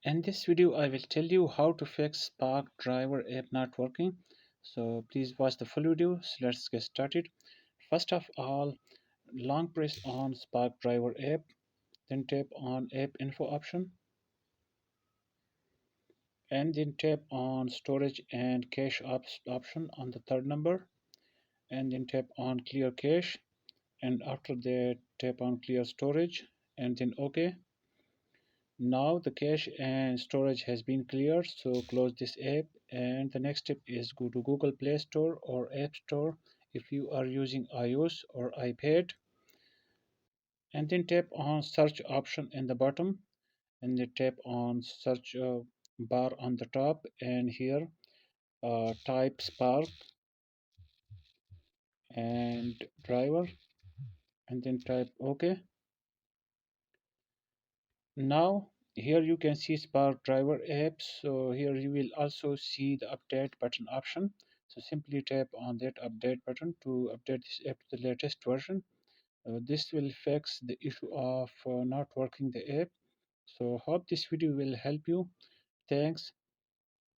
In this video, I will tell you how to fix Spark Driver app not working. So please watch the full video. So let's get started. First of all, long press on Spark Driver app, then tap on App Info option, and then tap on Storage and Cache option on the third number, and then tap on Clear Cache, and after that tap on Clear Storage, and then OK. Now the cache and storage has been cleared, so close this app. And the next step is go to Google Play Store or App Store if you are using iOS or iPad, and then tap on search option in the bottom, and then tap on search bar on the top, and here type Spark and driver, and then type OK. Now here you can see Spark driver apps. So here you will also see the update button option. So simply tap on that update button to update this app to the latest version. This will fix the issue of not working the app. So hope this video will help you. Thanks.